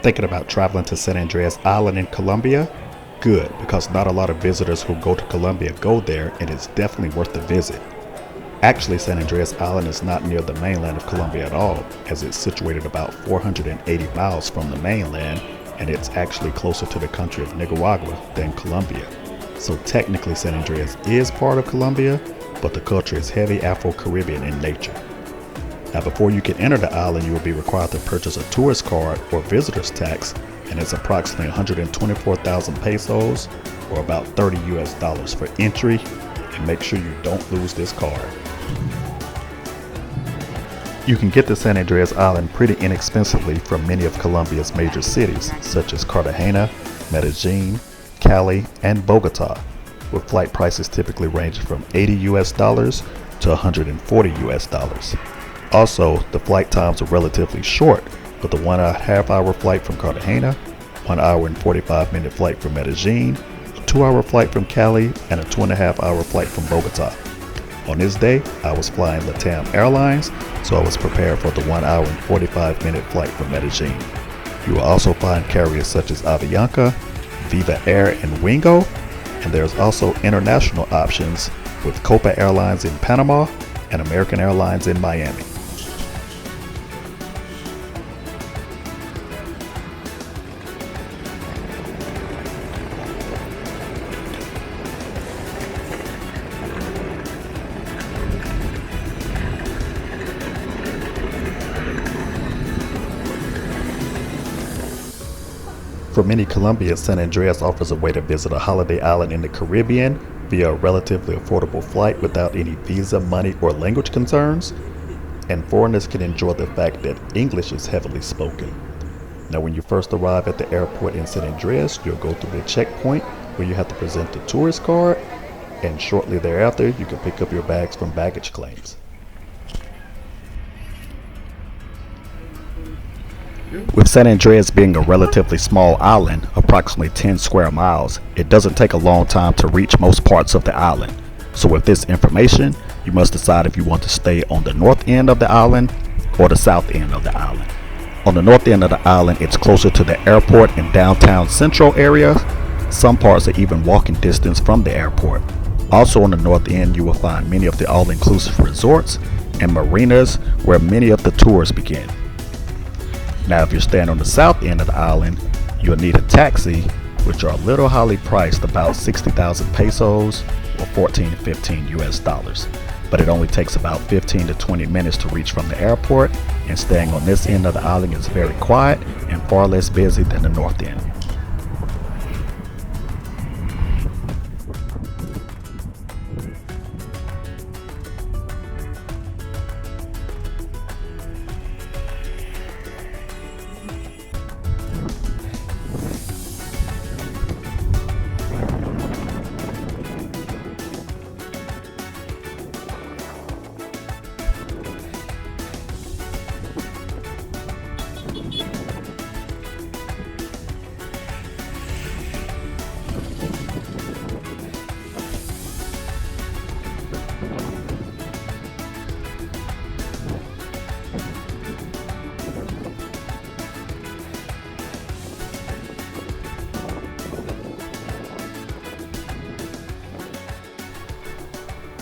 Thinking about traveling to San Andres Island in Colombia? Good, because not a lot of visitors who go to Colombia go there, and it's definitely worth the visit. Actually, San Andres Island is not near the mainland of Colombia at all, as it's situated about 480 miles from the mainland, and it's actually closer to the country of Nicaragua than Colombia. So technically San Andres is part of Colombia, but the culture is heavy Afro-Caribbean in nature. Now, before you can enter the island, you will be required to purchase a tourist card or visitor's tax, and it's approximately 124,000 pesos, or about $30 US for entry, and make sure you don't lose this card. You can get to San Andres Island pretty inexpensively from many of Colombia's major cities, such as Cartagena, Medellin, Cali, and Bogota, with flight prices typically ranging from $80 US to $140 US. Also, the flight times are relatively short, with a 1.5 hour flight from Cartagena, 1 hour and 45 minute flight from Medellin, a 2 hour flight from Cali, and a 2.5 hour flight from Bogota. On this day, I was flying LATAM Airlines, so I was prepared for the 1 hour and 45 minute flight from Medellin. You will also find carriers such as Avianca, Viva Air, and Wingo, and there's also international options with Copa Airlines in Panama and American Airlines in Miami. For many Colombians, San Andres offers a way to visit a holiday island in the Caribbean via a relatively affordable flight without any visa, money, or language concerns, and foreigners can enjoy the fact that English is heavily spoken. Now, when you first arrive at the airport in San Andres, you'll go through the checkpoint where you have to present the tourist card, and shortly thereafter, you can pick up your bags from baggage claims. With San Andres being a relatively small island, approximately 10 square miles, it doesn't take a long time to reach most parts of the island. So with this information, you must decide if you want to stay on the north end of the island or the south end of the island. On the north end of the island, it's closer to the airport and downtown central area. Some parts are even walking distance from the airport. Also on the north end, you will find many of the all-inclusive resorts and marinas where many of the tours begin. Now, if you're staying on the south end of the island, you'll need a taxi, which are a little highly priced, about 60,000 pesos or 14 to 15 US dollars. But it only takes about 15 to 20 minutes to reach from the airport, and staying on this end of the island is very quiet and far less busy than the north end.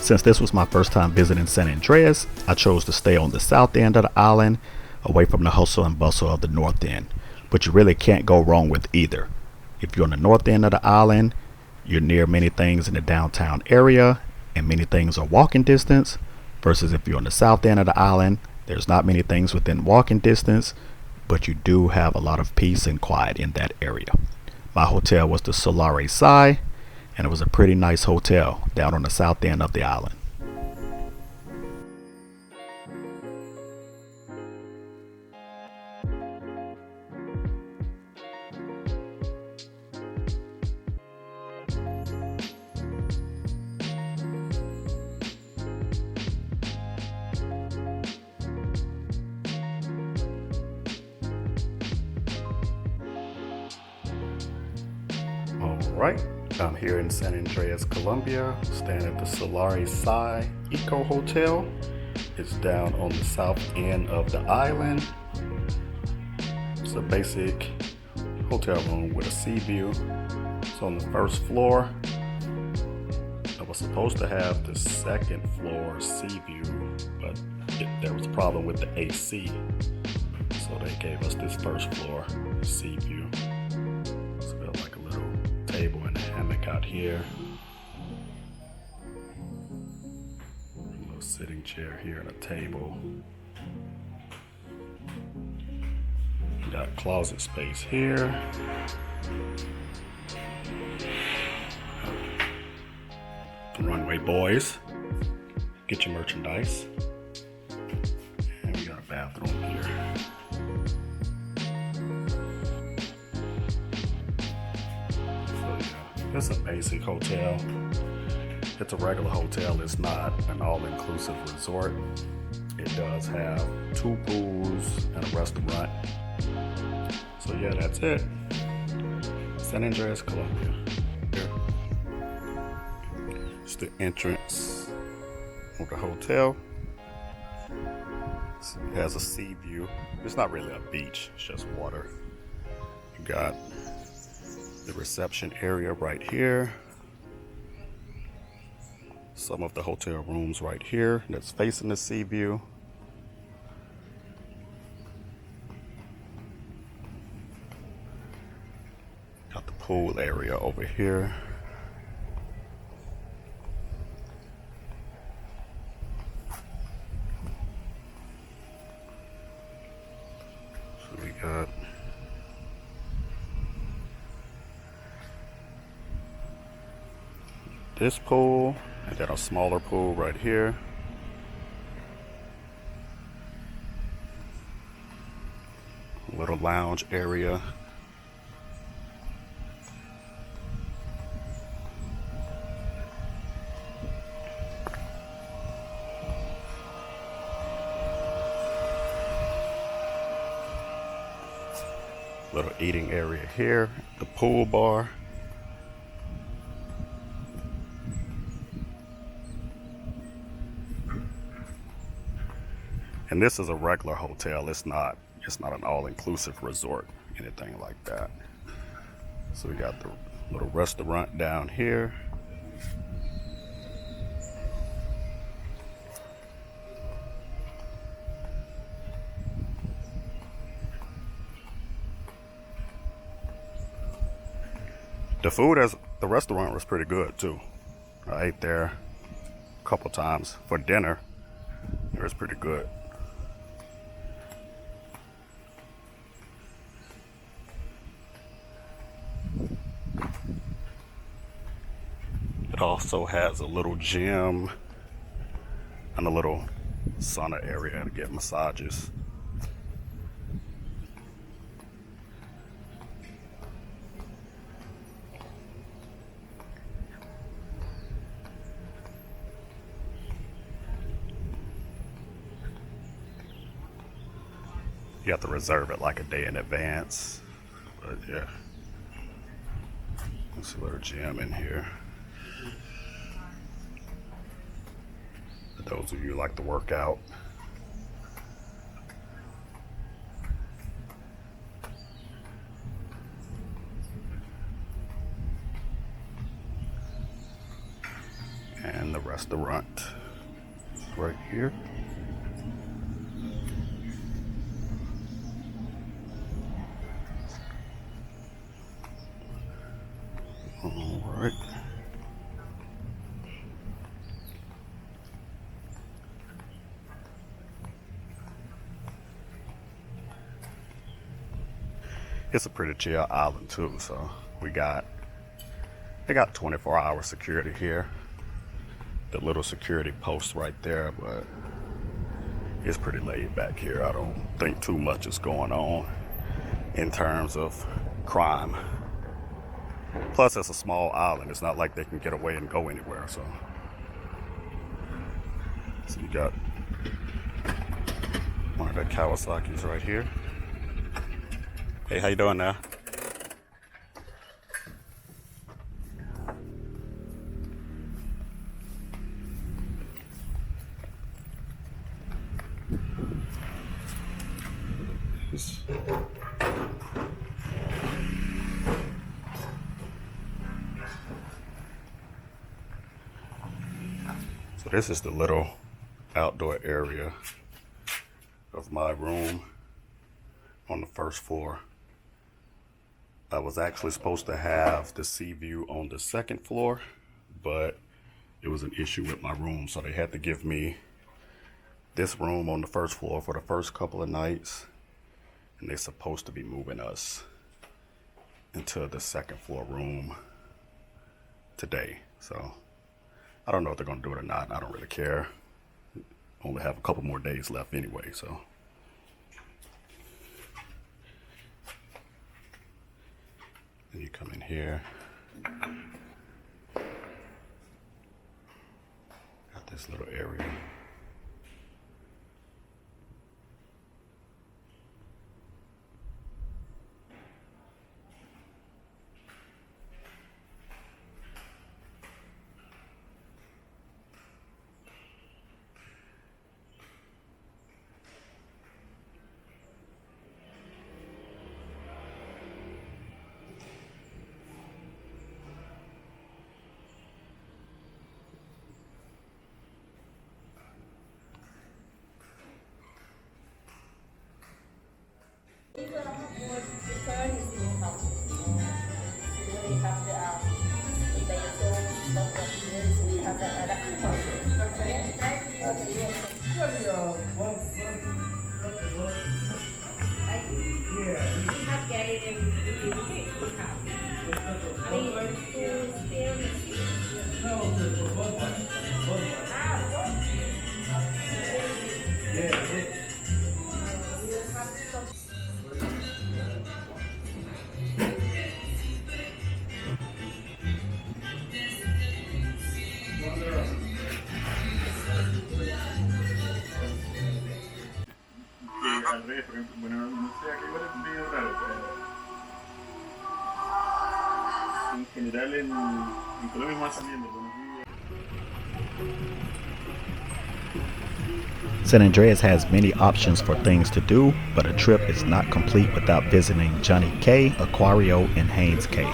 Since this was my first time visiting San Andres, I chose to stay on the south end of the island, away from the hustle and bustle of the north end. But you really can't go wrong with either. If you're on the north end of the island, you're near many things in the downtown area, and many things are walking distance, versus if you're on the south end of the island, there's not many things within walking distance, but you do have a lot of peace and quiet in that area. My hotel was the Solaris Sai, and it was a pretty nice hotel down on the south end of the island. Alright, I'm here in San Andres Colombia, staying at the Solaris Sai Eco Hotel. It's down on the south end of the island. It's a basic hotel room with a sea view. It's on the first floor. I was supposed to have the second floor sea view, but there was a problem with the AC. So they gave us this first floor sea view. So we got like a little table and a hammock out here. A little sitting chair here and a table. Got closet space here. The runway boys, get your merchandise. And we got a bathroom here. So yeah, it's a basic hotel. It's a regular hotel. It's not an all-inclusive resort. It does have 2 pools and a restaurant. So yeah, that's it. San Andres Colombia. It's the entrance of the hotel. It has a sea view. It's not really a beach, it's just water. You got the reception area right here. Some of the hotel rooms right here that's facing the sea view. Got the pool area over here. So we got this pool and then a smaller pool right here. A little lounge area. Little eating area here, the pool bar. And this is a regular hotel. It's not an all-inclusive resort, anything like that. So we got the little restaurant down here. The food at the restaurant was pretty good too. I ate there a couple times for dinner. It was pretty good. It also has a little gym and a little sauna area to get massages. You have to reserve it like a day in advance, but yeah. There's a little gym in here. For those of you who like to work out. And the restaurant right here. All right. It's a pretty chill island too, so they got 24-hour security here. The little security post right there, but it's pretty laid back here. I don't think too much is going on in terms of crime. Plus, it's a small island. It's not like they can get away and go anywhere. So you got one of the Kawasaki's right here. Hey, how you doing now? days. So this is the little outdoor area of my room on the first floor. I was actually supposed to have the sea view on the second floor, but it was an issue with my room, so they had to give me this room on the first floor for the first couple of nights, and they're supposed to be moving us into the second floor room today. So I don't know if they're gonna do it or not. I don't really care. Only have a couple more days left anyway, so. And you come in here. Got this little area. Al revés, por ejemplo, bueno, no sé, acá igual es medio raro, pero en general en Colombia es más saliendo, San Andres has many options for things to do, but a trip is not complete without visiting Johnny Cay, Aquario, and Haynes Cay.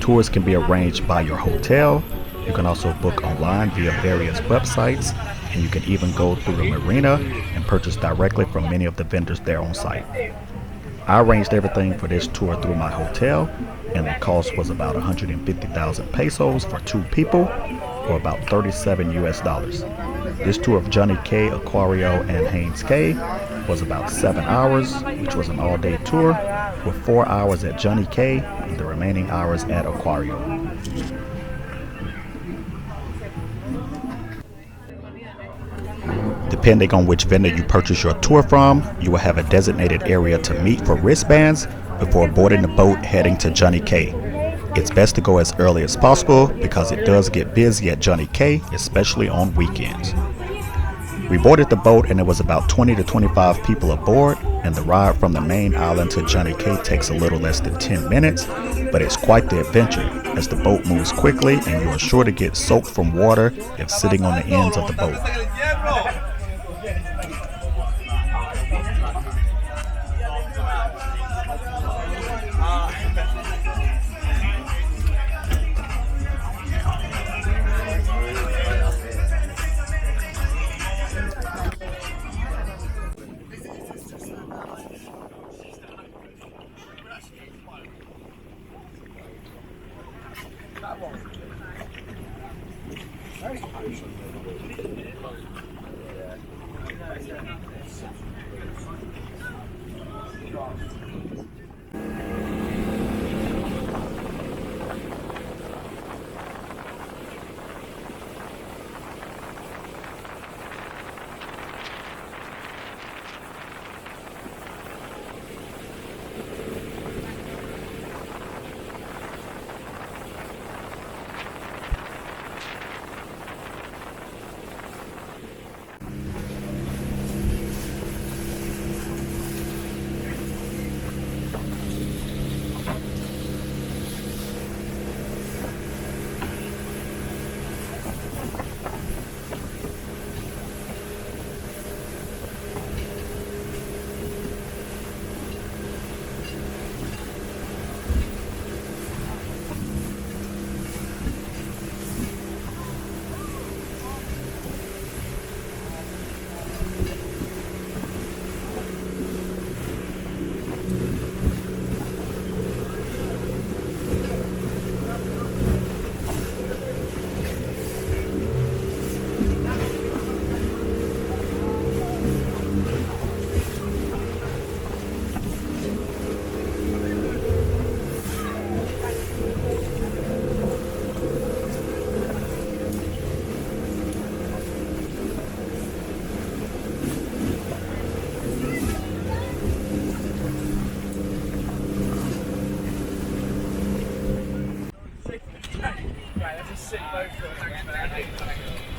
Tours can be arranged by your hotel. You can also book online via various websites, and you can even go through the marina and purchase directly from many of the vendors there on site. I arranged everything for this tour through my hotel, and the cost was about 150,000 pesos for 2 people, or about 37 US dollars. This tour of Johnny Cay, Aquario, and Haynes Cay was about 7 hours, which was an all-day tour, with 4 hours at Johnny Cay and the remaining hours at Aquario. Depending on which vendor you purchase your tour from, you will have a designated area to meet for wristbands before boarding the boat heading to Johnny Cay. It's best to go as early as possible because it does get busy at Johnny Cay, especially on weekends. We boarded the boat and there was about 20 to 25 people aboard, and the ride from the main island to Johnny Cay takes a little less than 10 minutes, but it's quite the adventure as the boat moves quickly and you are sure to get soaked from water if sitting on the ends of the boat.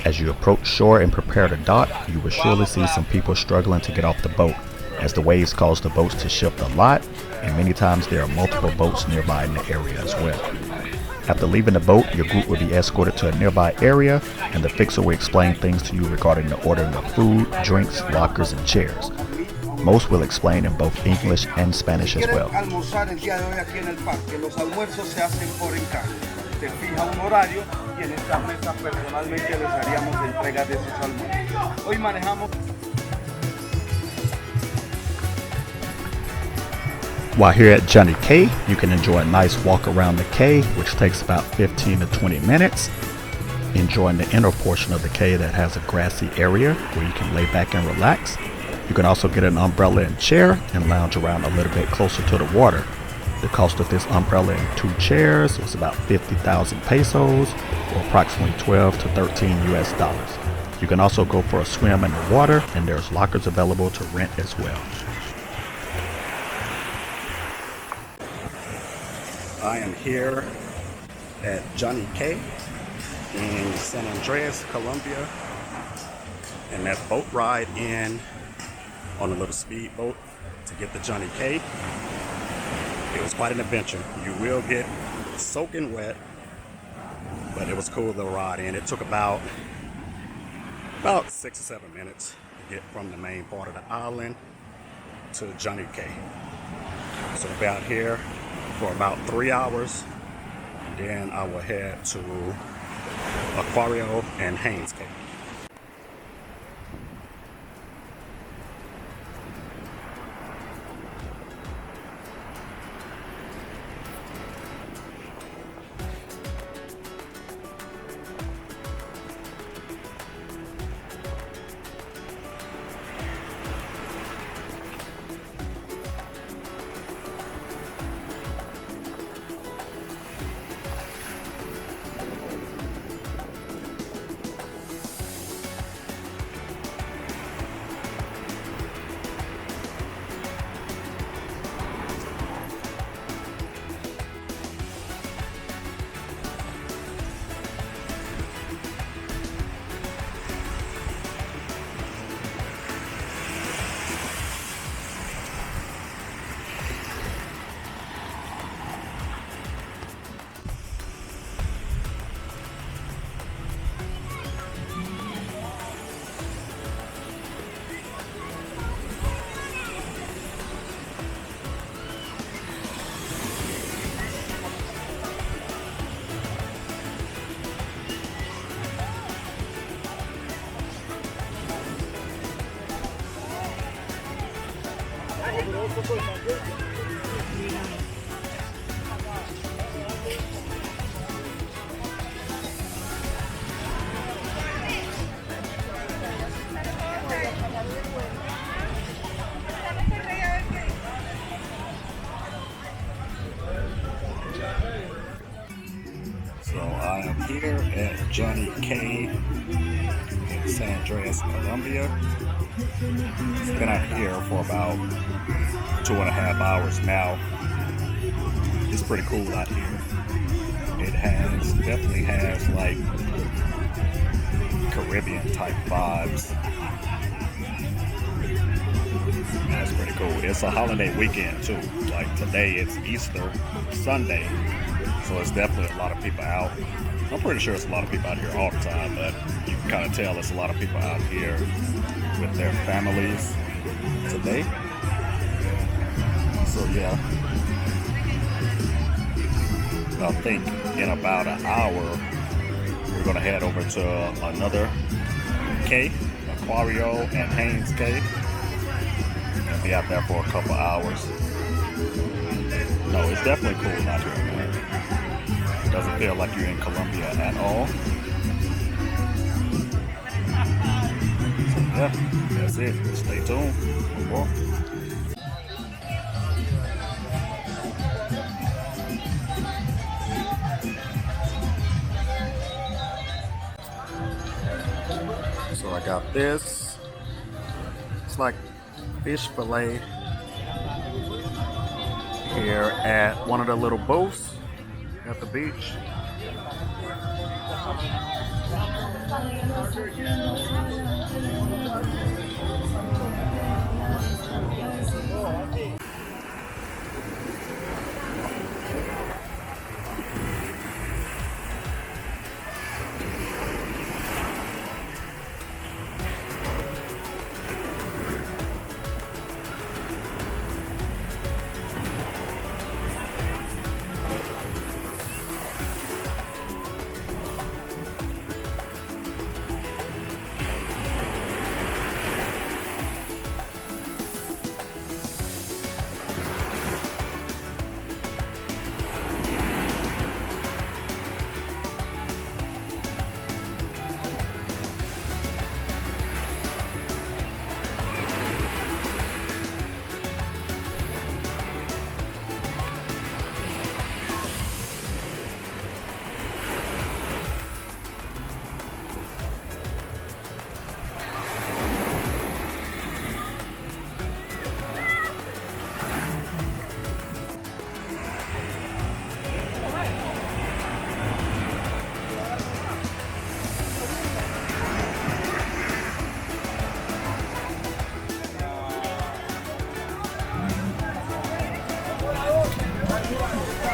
As you approach shore and prepare to dock, you will surely see some people struggling to get off the boat, as the waves cause the boats to shift a lot, and many times there are multiple boats nearby in the area as well. After leaving the boat, your group will be escorted to a nearby area, and the fixer will explain things to you regarding the ordering of food, drinks, lockers, and chairs. Most will explain in both English and Spanish as well. Almorzar el día de hoy aquí en el parque. Los almuerzos se hacen por encargo. Se fija un horario y en estas mesas personalmente les haríamos entrega de esos almuerzos. Hoy manejamos. While here at Johnny Cay, you can enjoy a nice walk around the cay, which takes about 15 to 20 minutes. Enjoying the inner portion of the cay that has a grassy area where you can lay back and relax. You can also get an umbrella and chair and lounge around a little bit closer to the water. The cost of this umbrella and 2 chairs was about 50,000 pesos, or approximately 12 to 13 US dollars. You can also go for a swim in the water, and there's lockers available to rent as well. I am here at Johnny Cay in San Andres Colombia, and that boat ride in on a little speedboat to get to Johnny Cay. It was quite an adventure. You will get soaking wet, but it was cool to ride in. It took about 6 or 7 minutes to get from the main part of the island to Johnny Cay. So we'll be out here for about 3 hours, and then I will head to Aquario and Haynes Cay. So I am here at Johnny Cay in San Andres Colombia. It's been out here for about 2.5 hours now. It's pretty cool out here. It definitely has like Caribbean type vibes. That's pretty cool. It's a holiday weekend too. Like today it's Easter Sunday, so it's definitely a lot of people out. I'm pretty sure it's a lot of people out here all the time, but you can kind of tell it's a lot of people out here with their families today. So yeah, I think in about an hour we're gonna head over to another cay, Aquario and Haynes Cay, and be out there for a couple hours. No, it's definitely cool out here, man. It doesn't feel like you're in Colombia at all. So yeah, that's it. Stay tuned for more. So I got this. It's like fish fillet here at one of the little booths at the beach.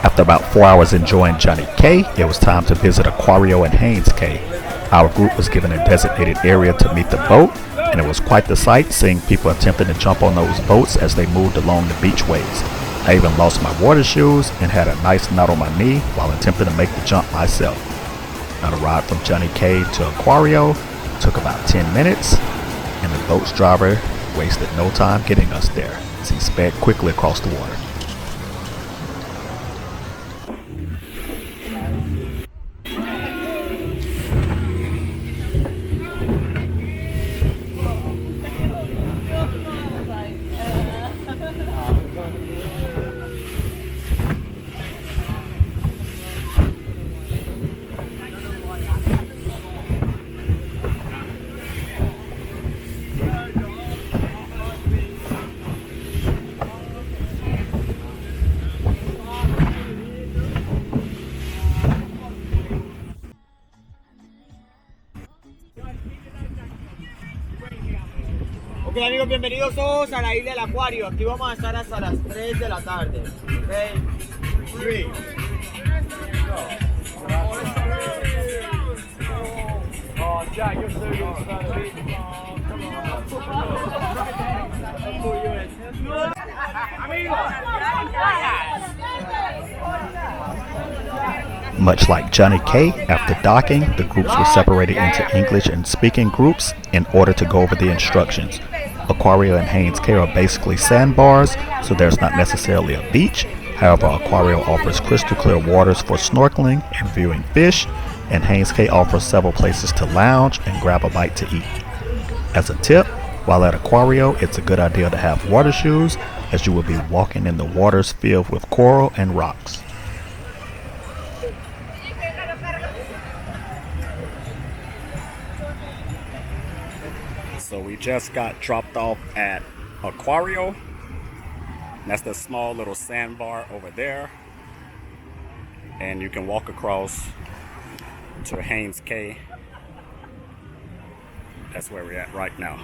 After about 4 hours enjoying Johnny Cay, it was time to visit Aquario and Haynes Cay. Our group was given a designated area to meet the boat, and it was quite the sight seeing people attempting to jump on those boats as they moved along the beachways. I even lost my water shoes and had a nice knot on my knee while attempting to make the jump myself. Now the ride from Johnny Cay to Aquario took about 10 minutes, and the boat's driver wasted no time getting us there as he sped quickly across the water. Ok amigos, bienvenidos todos a la isla del Acuario. Aquí vamos a estar hasta las 3 de la tarde. Ok, 3, 2. Much like Johnny Cay, after docking, the groups were separated into English and speaking groups in order to go over the instructions. Aquario and Haynes Cay are basically sandbars, so there's not necessarily a beach. However, Aquario offers crystal clear waters for snorkeling and viewing fish, and Haynes Cay offers several places to lounge and grab a bite to eat. As a tip, while at Aquario, it's a good idea to have water shoes, as you will be walking in the waters filled with coral and rocks. So we just got dropped off at Aquario. That's the small little sandbar over there. And you can walk across to Haynes Cay. That's where we're at right now.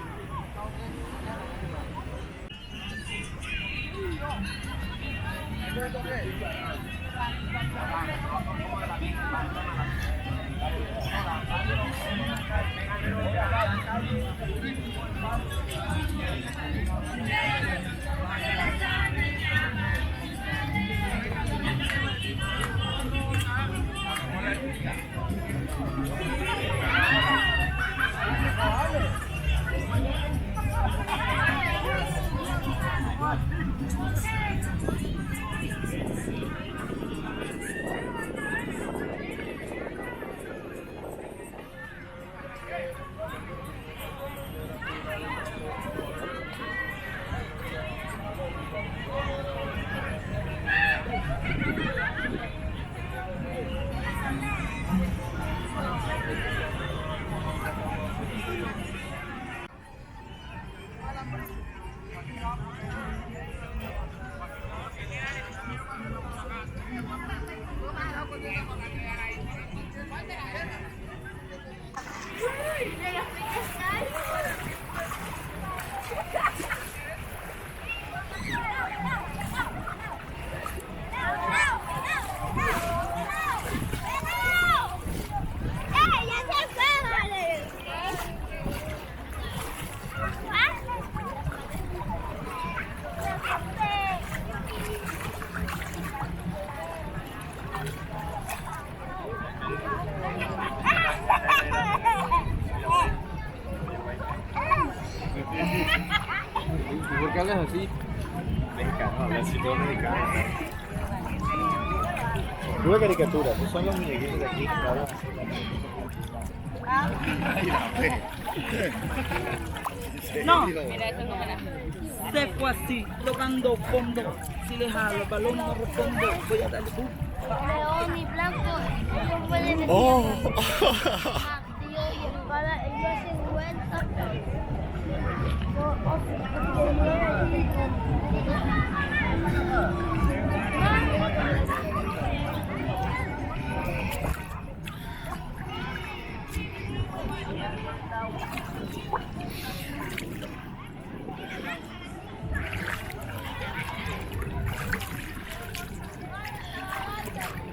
qué hablas así? Mexicano, hablas así todo mexicano. Tuve caricaturas, esos son los muñequitos de aquí que hablan así. No, se fue así, tocando fondo. Si le jalo el balón no respondo, voy a darle León y blanco, ellos pueden decir martillo y espada, ellos hacen vueltas.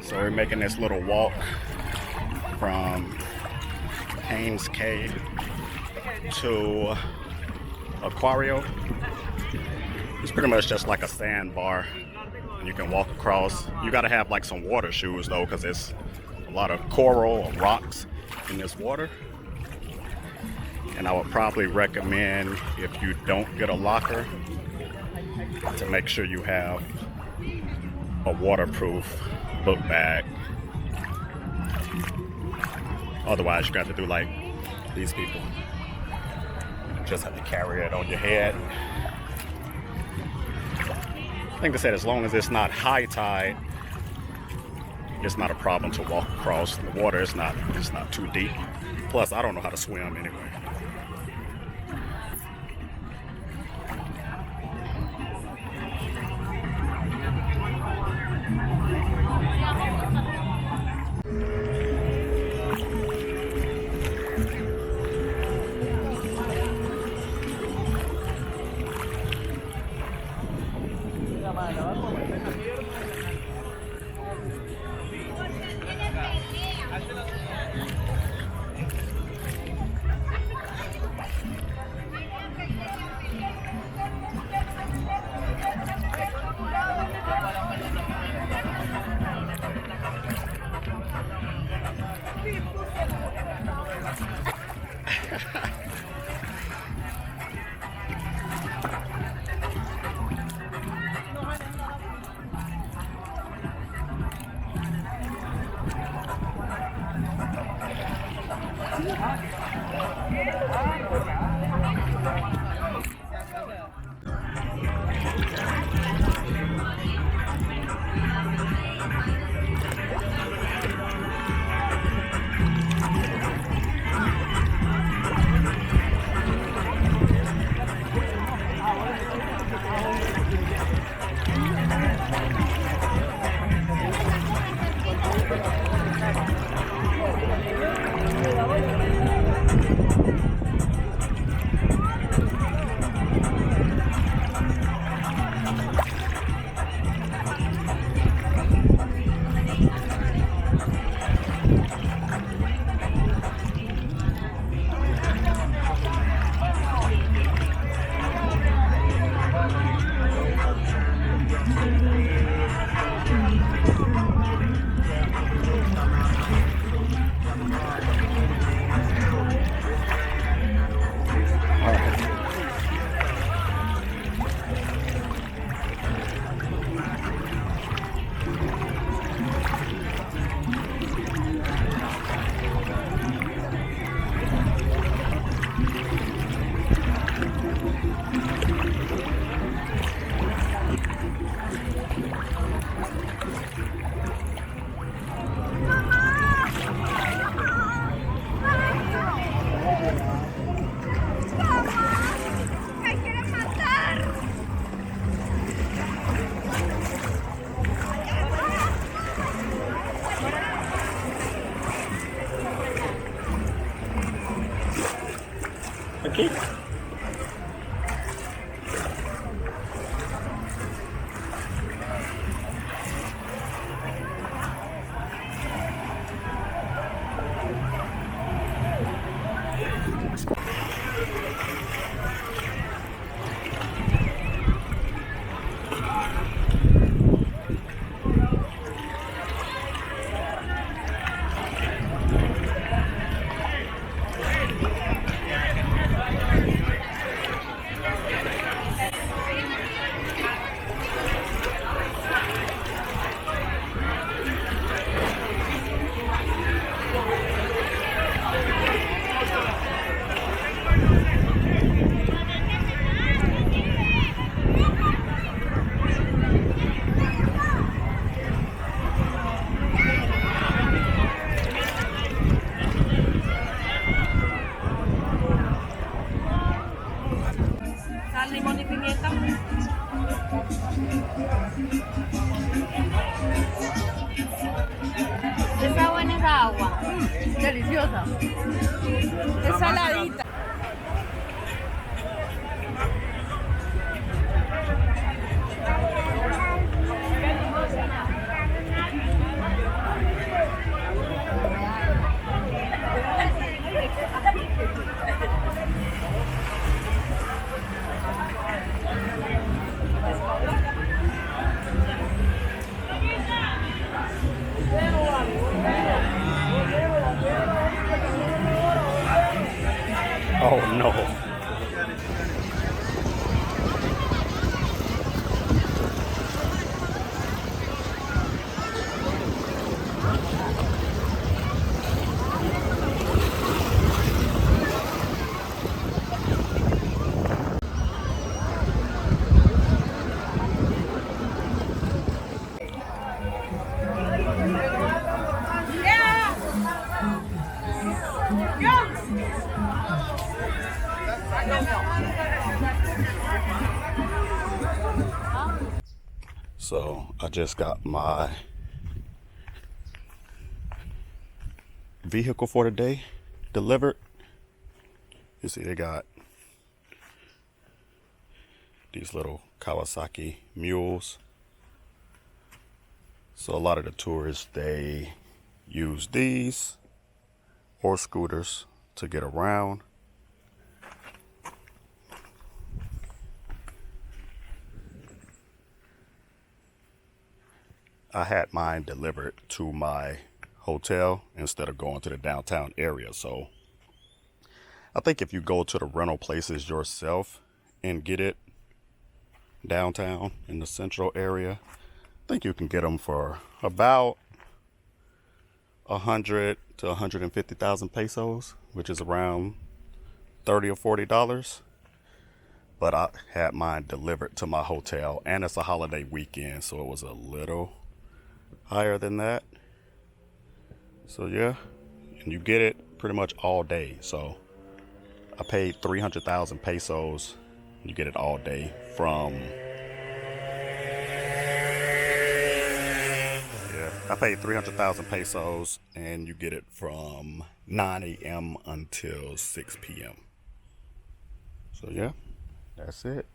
So we're making this little walk from Haynes Cay to Aquario. It's pretty much just like a sandbar. You can walk across. You gotta have like some water shoes though, because there's a lot of coral or rocks in this water. And I would probably recommend, if you don't get a locker, to make sure you have a waterproof book bag. Otherwise, you got to do like these people. You just have to carry it on your head. I think they said as long as it's not high tide, it's not a problem to walk across. The water is not, it's not too deep. Plus, I don't know how to swim anyway. Aquí. limón y pimienta. Está buena esa agua. Deliciosa. Es saladita. Oh no. So I just got my vehicle for the day delivered. You see they got these little Kawasaki mules. So a lot of the tourists, they use these or scooters to get around. I had mine delivered to my hotel instead of going to the downtown area. So I think if you go to the rental places yourself and get it downtown in the central area, I think you can get them for about 100 to 150,000 pesos, which is around $30 or $40. But I had mine delivered to my hotel, and it's a holiday weekend, so it was a little higher than that. So yeah, and you get it pretty much all day. So I paid 300,000 pesos. You get it all day from, I paid 300,000 pesos and you get it from 9 a.m. until 6 p.m. So yeah, that's it.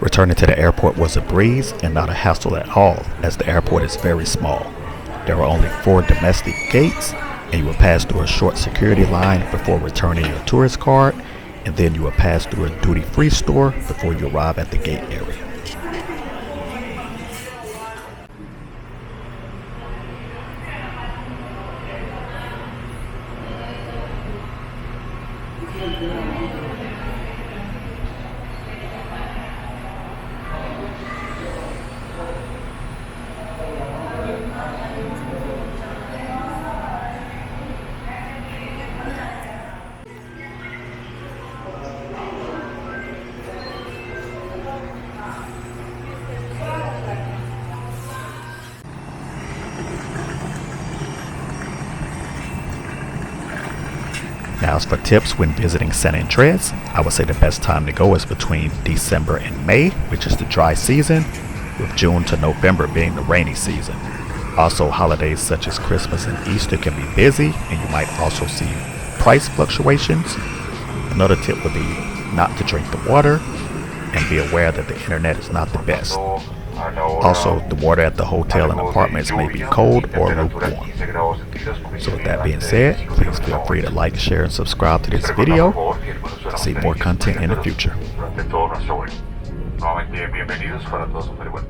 Returning to the airport was a breeze and not a hassle at all, as the airport is very small. There are only 4 domestic gates, and you will pass through a short security line before returning your tourist card, and then you will pass through a duty-free store before you arrive at the gate area. As for tips when visiting San Andres, I would say the best time to go is between December and May, which is the dry season, with June to November being the rainy season. Also, holidays such as Christmas and Easter can be busy, and you might also see price fluctuations. Another tip would be not to drink the water, and be aware that the internet is not the best. Also, the water at the hotel and apartments may be cold or lukewarm. So with that being said, please feel free to like, share, and subscribe to this video to see more content in the future. Nuevamente bienvenidos para todos, súper bueno.